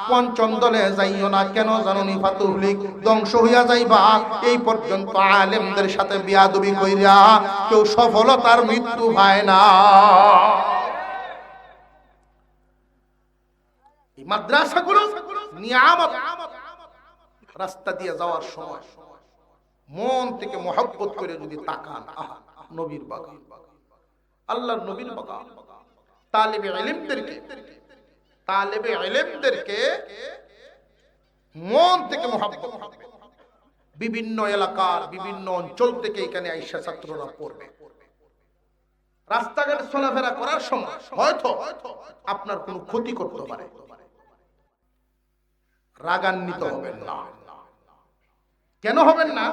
Speaker 1: পঞ্চম দলে যাইও না। কেন জানুনি? ফাতুহলিক ধ্বংস হইয়া যাইবা। এই পর্যন্ত আলেমদের সাথে বিয়াদবি কইরা কেউ সফলতার মৃত্যু পায় না। এই মাদ্রাসাগুলো নিয়ামত। রাস্তা দিয়ে যাওয়ার সময় মন থেকে মহব্বত করে যদি তাকান, আহা নবীর বাগান, আল্লাহর নবীর বাগান। তালেবে ইলমদেরকে মন থেকে মহব্বত। বিভিন্ন এলাকার বিভিন্ন অঞ্চল থেকে এখানে আইসা ছাত্ররা পড়বে। রাস্তাঘাটে চলাফেরা করার সময় হয়তো আপনার কোনো ক্ষতি করতে পারে, রাগান্বিত হবেন না। কেন হবেন না?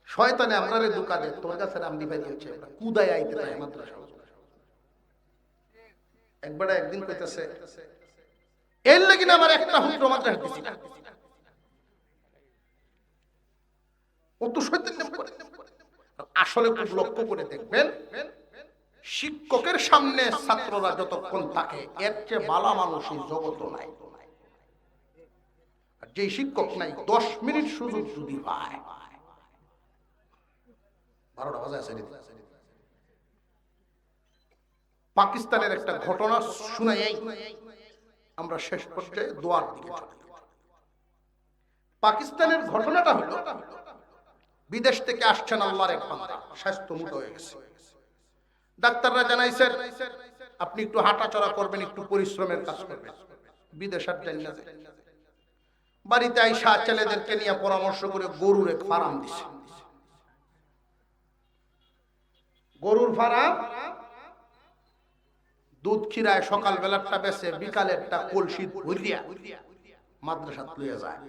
Speaker 1: শয়তানে আপনারে ধোঁকা দেয়, তোর কাছে রামদি ভাই দিয়েছে, কুদায় আইতে চায় মাদ্রাসা। একবার একদিন কইতেছে, এর লাগি না আমার একটা হুজুর মাদ্রাসা দিছি না। ও তো শয়তান। আসলে খুব লক্ষ্য করে দেখবেন, শিক্ষকের সামনে ছাত্ররা যতক্ষণ থাকে এর চেয়ে ভালো মানুষ এই জগৎ নাই। যে শিক্ষক নাই 10 মিনিট সুযোগ যদি পায়, 12টা বাজে আছে। পাকিস্তানের একটা ঘটনা শুনাই আমরা শেষ পর্যায়ে দোয়ার দিকে চলে। পাকিস্তানের ঘটনাটা হলো, বিদেশ থেকে আসছেন আল্লাহর এক বান্দা, স্বাস্থ্য মুটো হয়ে গেছে। ডাক্তাররা জানাইছেন আপনি একটু হাঁটাচলা করবেন, একটু পরিশ্রমের কাজ করবেন। বিদেশ আর যান না। বাড়িতে আইসা ছেলেদেরকে নিয়ে পরামর্শ করে গরুর এক ফার্ম দিছে। গরুর ফার্ম, দুধ খিরায় সকাল বেলাটা বেচে, বিকালেরটা কলসি ভরিয়া মাদ্রাসা লইয়া যায়।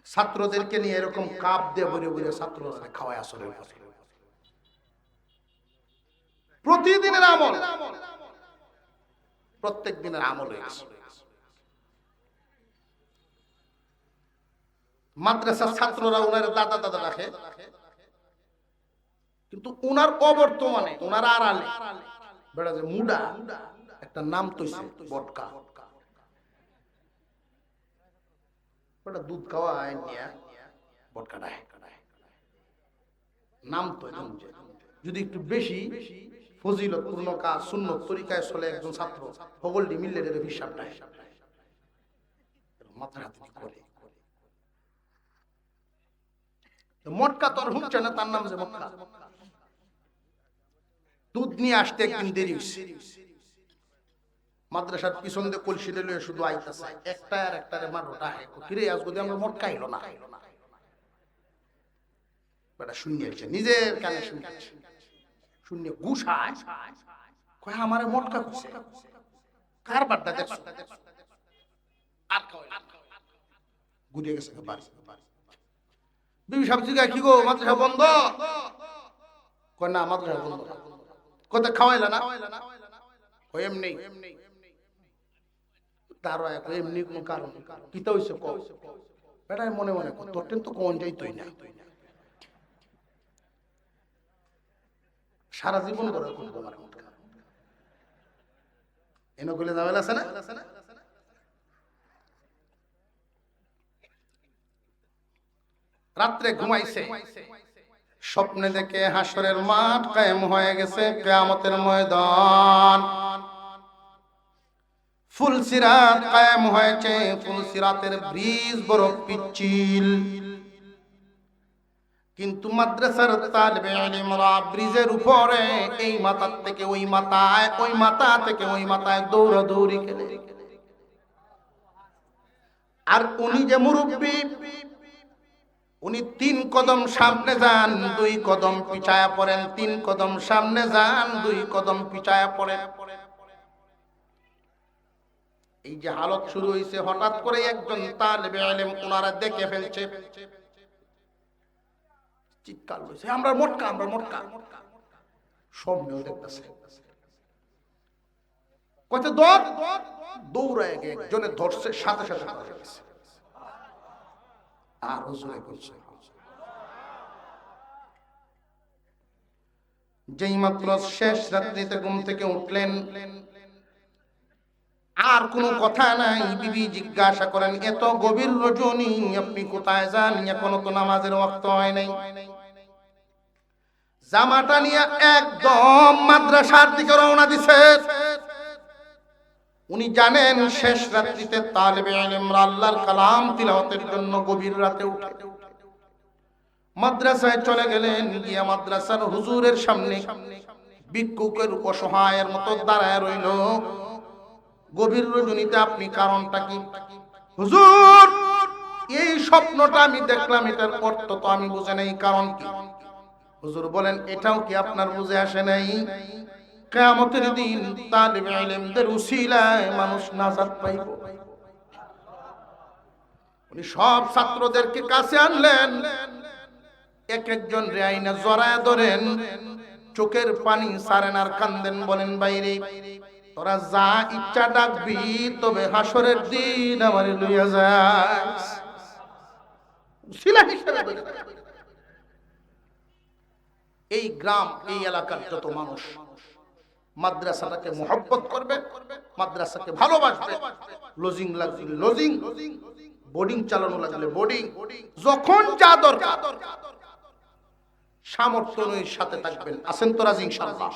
Speaker 1: ছাত্রদেরকে নিয়ে এরকম কাপ দিয়ে ভরে ভরে ছাত্ররা খাওয়ায়। আসলে প্রতিদিনের আমল, প্রত্যেক দিনের আমল হয়ে গেছে। মাদ্রাসার ছাত্ররা ওনার দাদা দাদা রাখে, কিন্তু ওনার অবর্তমানে ওনার আড়ালে বেড়া যে মুডা একটা নাম তৈছে বটকা, ওটা দুধ খাওয়া নিয়া বটকা ডায় নাম তো। যদি একটু বেশি ফজিলতপূর্ণ কাজ সুন্নত তরিকায় চলে, একজন ছাত্র হগলডি মিল্লের হিসাব ডায় মাথার হাতে করে। মটকা তোর হুঁকছে না, তার নাম যে মটকা। দুধ নিয়ে আসতে একদিন দেরি হইছে, মাদ্রাসার পিছন দিয়ে কলসি লইয়া শুধু আইতাছে, একটা আর একটারে মারোটা কিরে আজকে আমরা মটকা এলো না। বেটা শুনিয়েছে, নিজের কানে শুনিয়েছে, শুনিয়ে গুছায় কয় আমারে মটকা কইছে, কার বাড়টা দেখছো? আর ঘুরে গেছে বাড়ি। বিবি সাহেব জিজ্ঞাসা, কি গো মাদ্রাসা বন্ধ? কয় না মাদ্রাসা বন্ধ। কোথায় খাওয়াইলা না? কয় এমনি। তার এমনি কোন কারণ কিতা হইছে কও? বেটায় মনে মনে কয় তোর তো কোন যাইতই না, সারা জীবন ধরে করবো আমার মটকা। এনে গলে যাবেলা আছে না? রাত্রে ঘুমাইছে, স্বপ্নে দেখে হাসরের মাঠ কায়েম হয়ে গেছে, কিয়ামতের ময়দান, ফুলসিরাত কায়েম হয়েছে। ফুলসিরাতের ব্রিজ বড় পিচ্ছিল, কিন্তু মাদ্রাসার তালিবে ইলমরা ব্রিজের উপরে এই মাথা থেকে ওই মাথায়, ওই মাথা থেকে ওই মাথায় দৌড়াদৌড়ি খেলে। আর উনি যে মুরব্বী, উনি 3 কদম সামনে যান, 2 কদম পিছায়া পড়েন, 3 কদম সামনে যান, 2 কদম পিছায়া পড়েন। এই যে হালত শুরু হয়েছে, হঠাৎ করে একজন তালিবে ইলম ওনারা দেখে ফেলছে। চিৎকার হয়েছে, আমরা মোটকা, আমরা মোটকা। সামনেও দেখতেছে, কত দৌড়, দৌড়ায় গিয়ে একজনে ধরছে, সাথে সাথে ধরে গেছে। আর হুজুরে বলছে, যেই মাত্র শেষ রাত্রিতে ঘুম থেকে উঠলেন, আর কোনো কথা নাই। বিবি জিজ্ঞাসা করেন, এত গভীর রজনী আপনি কোথায় যান? এখনো তো নামাজের ওয়াক্ত হয় নাই। জামাটা নিয়ে একদম মাদ্রাসার দিকে রওনা দিছে। উনি জানেন শেষ রাত্রিতে তালেবে ইলমরা আল্লাহর কালাম তিলাওয়াতের জন্য গভীর রাতে উঠে মাদ্রাসায় চলে গেলেন। গিয়া মাদ্রাসার হুজুরের সামনে ভিক্ষুকের অসহায়ের মতো দাঁড়ায় রইল। গভীর রজনীতে আপনি কারণটা কি? হুজুর, এই স্বপ্নটা আমি দেখলাম, এটার অর্থ তো আমি বুঝে নাই, কারণ কি? হুজুর বলেন, এটাও কি আপনার বুঝে আসে নাই? কিয়ামতের দিন তালিবে ইলমদের উসিলায় মানুষ নাজাত পাইব। উনি সব ছাত্রদেরকে কাছে আনলেন, এক একজন রে আইনা জড়ায় ধরেন, চোখের পানি ছাড়েন আর কান্দেন। বলেন, বাইরে তোরা যা ইচ্ছা ডাকবি, তবে হাসরের দিন আমারে লইয়া যাস। এই গ্রাম, এই এলাকার যত মানুষ মাদ্রাসাটাকে মহব্বত করবে, মাদ্রাসাকে ভালোবাসবে। লজিং লাগলে লজিং, বোর্ডিং চালানো লাগলে বোর্ডিং, যখন যা দরকার সামর্থ্য সাথে থাকবেন। আছেন তো রাজি ইনশাআল্লাহ?